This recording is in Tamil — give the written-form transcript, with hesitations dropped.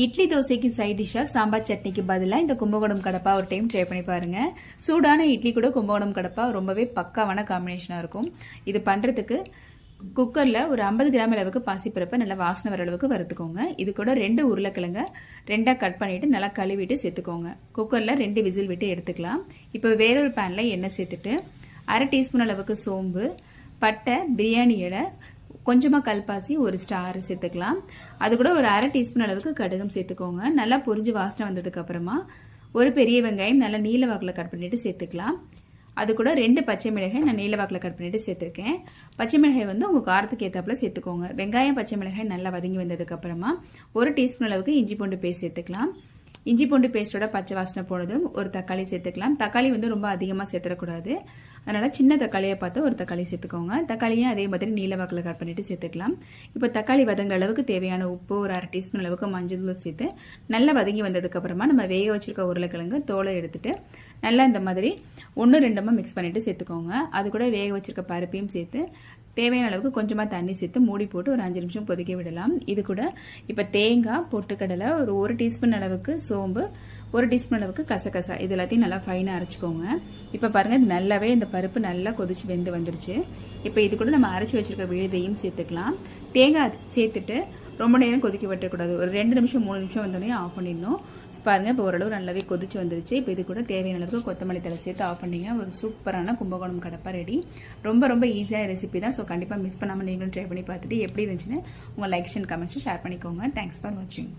இட்லி தோசைக்கு சைட் டிஷ்ஷாக சாம்பார் சட்னிக்கு பதிலாக இந்த கும்பகோணம் கடப்பா ஒரு டைம் ட்ரை பண்ணி பாருங்கள். சூடான இட்லி கூட கும்பகோணம் கடப்பா ரொம்பவே பக்காவான காம்பினேஷனாக இருக்கும். இது பண்ணுறதுக்கு குக்கரில் ஒரு 50 கிராம் அளவுக்கு பாசிப்பருப்பை நல்லா வாசனை வர அளவுக்கு வறுத்துக்கோங்க. இது கூட 2 உருளைக்கிழங்க 2ஆக கட் பண்ணிவிட்டு நல்லா கழுவிட்டு சேர்த்துக்கோங்க. குக்கரில் 2 விசில் விட்டு எடுத்துக்கலாம். இப்போ வேறொரு பேனில் எண்ணெய் சேர்த்துட்டு 1/2 டீஸ்பூன் அளவுக்கு சோம்பு, பட்டை, பிரியாணி இலை, கொஞ்சமாக கல்பாசி, ஒரு ஸ்டார் சேர்த்துக்கலாம். அது கூட ஒரு 1/2 டீஸ்பூன் அளவுக்கு கடுகும் சேர்த்துக்கோங்க. நல்லா பொரிஞ்சு வாசனை வந்ததுக்கப்புறமா ஒரு பெரிய வெங்காயம் நல்லா நீல வாக்கில் கட் பண்ணிவிட்டு சேர்த்துக்கலாம். அது கூட 2 பச்சை மிளகாய் நான் நீல வாக்கில் கட் பண்ணிவிட்டு சேர்த்துருக்கேன். பச்சை மிளகாய் உங்கள் காரத்துக்கு ஏற்றாப்புல சேர்த்துக்கோங்க. வெங்காயம் பச்சை மிளகாய் நல்லா வதங்கி வந்ததுக்கப்புறமா ஒரு டீஸ்பூன் அளவுக்கு இஞ்சி பூண்டு பேஸ்ட் சேர்த்துக்கலாம். இஞ்சி பூண்டு பேஸ்ட்டோட பச்சை வாசனை போனதும் ஒரு தக்காளி சேர்த்துக்கலாம். தக்காளி ரொம்ப அதிகமாக சேர்த்துடக்கூடாது. அதனால் சின்ன தக்காளியை பார்த்து ஒரு தக்காளி சேர்த்துக்கோங்க. தக்காளியும் அதே மாதிரி நீல வாக்கில் கட் பண்ணிவிட்டு சேர்த்துக்கலாம். இப்போ தக்காளி வதங்குற அளவுக்கு தேவையான உப்பு, ஒரு 1/2 டீஸ்பூன் அளவுக்கு மஞ்சள் தூள் சேர்த்து நல்லா வதங்கி வந்ததுக்கப்புறமா நம்ம வேக வச்சுருக்க உருளைக்கிழங்கு தோலை எடுத்துட்டு நல்லா இந்த மாதிரி 1-2 மிக்ஸ் பண்ணிவிட்டு சேர்த்துக்கோங்க. அது கூட வேக வச்சுருக்க பருப்பையும் சேர்த்து தேவையான அளவுக்கு கொஞ்சமாக தண்ணி சேர்த்து மூடி போட்டு ஒரு 5 நிமிஷம் கொதிக்க விடலாம். இது கூட இப்போ தேங்காய், பொட்டுக்கடலை, ஒரு 1 டீஸ்பூன் அளவுக்கு சோம்பு, 1 டீஸ்பூன் அளவுக்கு கசகசா, இது எல்லாத்தையும் நல்லா ஃபைனாக அரைச்சிக்கோங்க. இப்போ பாருங்கள், இது நல்லாவே இந்த பருப்பு நல்லா கொதிச்சு வெந்து வந்துருச்சு. இப்போ இது கூட நம்ம அரைச்சி வச்சுருக்க விழுதையும் சேர்த்துக்கலாம். தேங்காய் சேர்த்துட்டு ரொம்ப நேரம் கொதிக்க விட்டுறக்கூடாது. ஒரு 2 நிமிஷம் 3 நிமிஷம் வந்தோடனே ஆஃப் பண்ணிடணும். பாருங்கள், இப்போ ஓரளவு நல்லாவே கொதிச்சு வந்துருச்சு. இப்போ இது கூட தேவையான அளவுக்கு கொத்தமல்லி தழை சேர்த்து ஆஃப் பண்ணிங்க. ஒரு சூப்பரான கும்பகோணம் கடப்பா ரெடி. ரொம்ப ஈஸியான ரெசிபி தான். ஸோ கண்டிப்பாக மிஸ் பண்ணாமல் நீங்களும் ட்ரை பண்ணி பார்த்துட்டு எப்படி இருந்துச்சுன்னு உங்கள் லைக்ஸ் அண்ட் கமெண்ட்ஸும் ஷேர் பண்ணிக்கோங்க. தேங்க்ஸ் ஃபார் வாட்சிங்.